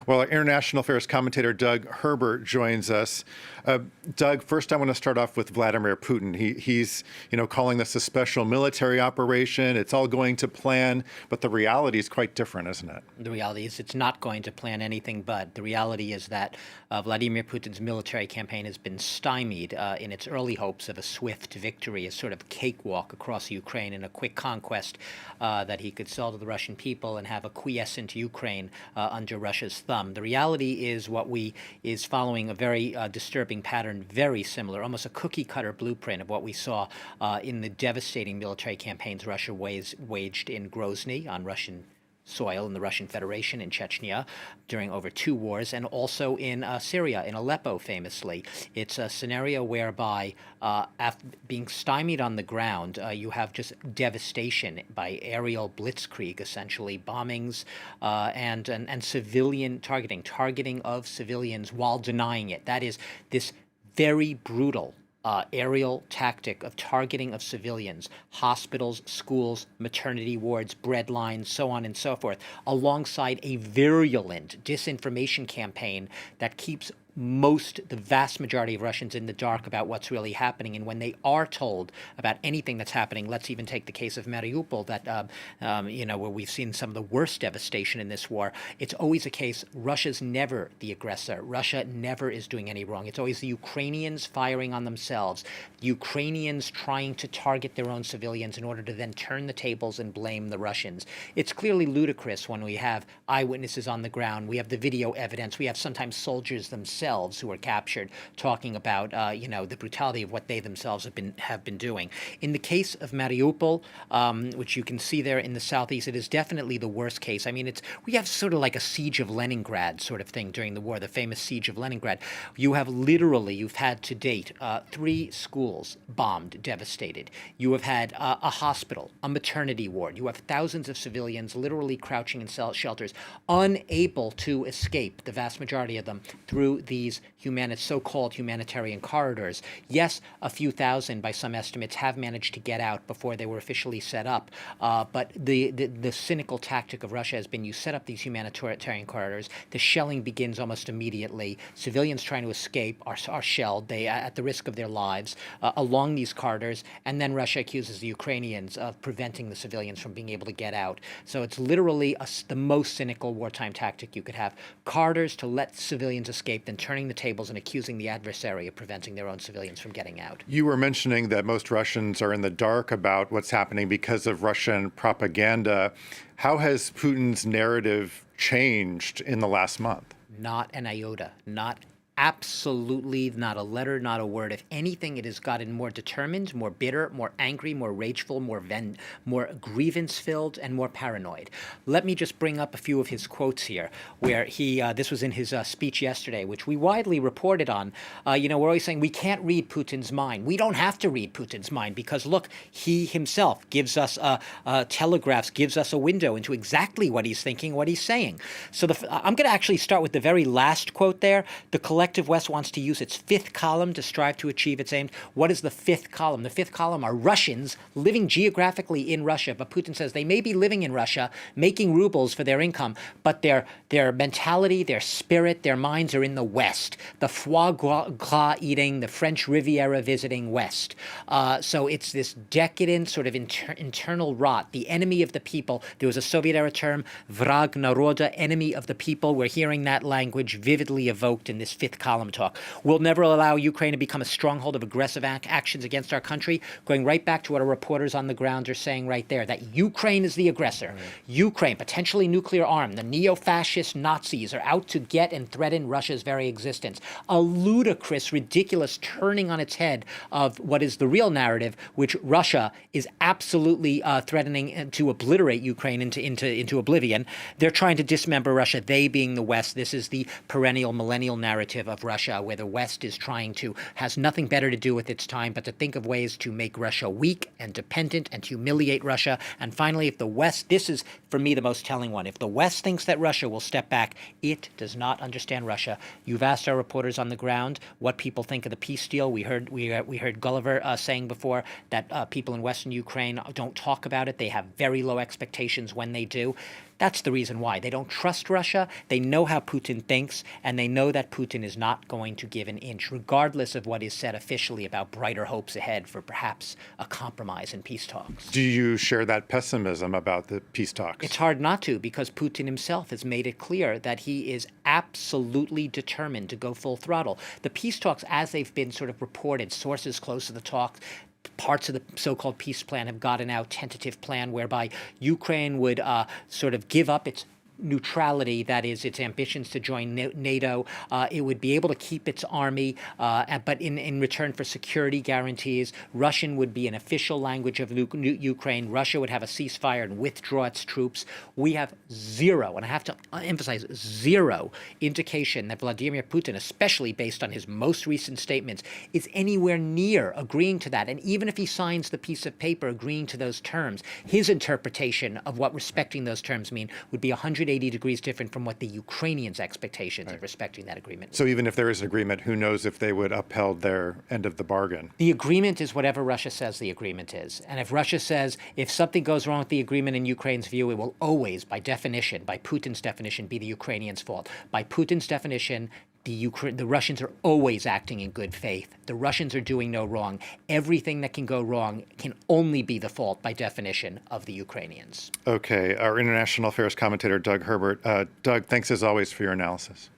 Well, our international affairs commentator Doug Herbert joins us. Doug, first I want to start off with Vladimir Putin. He's calling this a special military operation. It's all going to plan, but the reality is quite different, isn't it? The reality is it's not going to plan anything but. The reality is that Vladimir Putin's military campaign has been stymied in its early hopes of a swift victory, a sort of cakewalk across Ukraine and a quick conquest that he could sell to the Russian people and have a quiescent Ukraine under Russia's thumb. The reality is is following a very disturbing pattern, very similar, almost a cookie-cutter blueprint of what we saw in the devastating military campaigns Russia waged in Grozny on Russian soil in the Russian Federation, in Chechnya, during over 2 wars, and also in Syria, in Aleppo, famously. It's a scenario whereby, after being stymied on the ground, you have just devastation by aerial blitzkrieg, essentially, bombings and civilian targeting of civilians while denying it. That is this very brutal aerial tactic of targeting of civilians, hospitals, schools, maternity wards, bread lines, so on and so forth, alongside a virulent disinformation campaign that keeps the vast majority of Russians in the dark about what's really happening. And when they are told about anything that's happening, let's even take the case of Mariupol, that where we've seen some of the worst devastation in this war. It's always a case Russia's never the aggressor. Russia never is doing any wrong. It's always the Ukrainians firing on themselves, Ukrainians trying to target their own civilians in order to then turn the tables and blame the Russians. It's clearly ludicrous when we have eyewitnesses on the ground. We have the video evidence. We have sometimes soldiers themselves who are captured talking about the brutality of what they themselves have been doing. In the case of Mariupol, which you can see there in the southeast, it is definitely the worst case. I mean, we have sort of like a siege of Leningrad sort of thing during the war, the famous siege of Leningrad. You've had to date 3 schools bombed, devastated. You have had a hospital, a maternity ward. You have thousands of civilians literally crouching in shelters, unable to escape, the vast majority of them, through these so-called humanitarian corridors. Yes, a few thousand, by some estimates, have managed to get out before they were officially set up. But the cynical tactic of Russia has been you set up these humanitarian corridors, the shelling begins almost immediately. Civilians trying to escape are shelled, at the risk of their lives, along these corridors, and then Russia accuses the Ukrainians of preventing the civilians from being able to get out. So it's literally the most cynical wartime tactic you could have. Corridors to let civilians escape, then turning the tables and accusing the adversary of preventing their own civilians from getting out. You were mentioning that most Russians are in the dark about what's happening because of Russian propaganda. How has Putin's narrative changed in the last month? Not an iota, absolutely not a letter, not a word. If anything, it has gotten more determined, more bitter, more angry, more rageful, more grievance-filled, and more paranoid. Let me just bring up a few of his quotes here, where this was in his speech yesterday, which we widely reported on. We're always saying we can't read Putin's mind. We don't have to read Putin's mind because, look, he himself gives us telegraphs, gives us a window into exactly what he's thinking, what he's saying. So I'm going to actually start with the very last quote there. The collective West wants to use its 5th column to strive to achieve its aims. What is the 5th column? The 5th column are Russians living geographically in Russia, but Putin says they may be living in Russia, making rubles for their income, but their mentality, their spirit, their minds are in the West, the foie gras eating, the French Riviera visiting West. So it's this decadent sort of internal rot, the enemy of the people. There was a Soviet-era term, vrag naroda, enemy of the people. We're hearing that language vividly evoked in this 5th column talk. We'll never allow Ukraine to become a stronghold of aggressive actions against our country, going right back to what our reporters on the ground are saying right there, that Ukraine is the aggressor. Right. Ukraine, potentially nuclear armed, the neo-fascist Nazis are out to get and threaten Russia's very existence. A ludicrous, ridiculous turning on its head of what is the real narrative, which Russia is absolutely threatening to obliterate Ukraine into oblivion. They're trying to dismember Russia, they being the West. This is the perennial millennial narrative of Russia, where the West has nothing better to do with its time but to think of ways to make Russia weak and dependent and humiliate Russia. And finally, if the West, this is for me the most telling one, if the West thinks that Russia will step back, it does not understand Russia. You've asked our reporters on the ground what people think of the peace deal. We heard Gulliver saying before that people in Western Ukraine don't talk about it. They have very low expectations when they do. That's the reason why. They don't trust Russia. They know how Putin thinks, and they know that Putin is not going to give an inch, regardless of what is said officially about brighter hopes ahead for perhaps a compromise in peace talks. Do you share that pessimism about the peace talks? It's hard not to, because Putin himself has made it clear that he is absolutely determined to go full throttle. The peace talks, as they've been sort of reported, sources close to the talks, parts of the so-called peace plan have gotten out tentative plan whereby Ukraine would sort of give up its neutrality, that is, its ambitions to join NATO. It would be able to keep its army, but in return for security guarantees, Russian would be an official language of Ukraine. Russia would have a ceasefire and withdraw its troops. We have zero, and I have to emphasize zero, indication that Vladimir Putin, especially based on his most recent statements, is anywhere near agreeing to that. And even if he signs the piece of paper agreeing to those terms, his interpretation of what respecting those terms mean would be 180 degrees different from what the Ukrainians' expectations of respecting that agreement. So even if there is an agreement, who knows if they would upheld their end of the bargain? The agreement is whatever Russia says the agreement is. And if Russia says if something goes wrong with the agreement in Ukraine's view, it will always, by definition, by Putin's definition, be the Ukrainians' fault. By Putin's definition, the Russians are always acting in good faith. The Russians are doing no wrong. Everything that can go wrong can only be the fault, by definition, of the Ukrainians. Okay, our international affairs commentator, Doug Herbert. Doug, thanks as always for your analysis.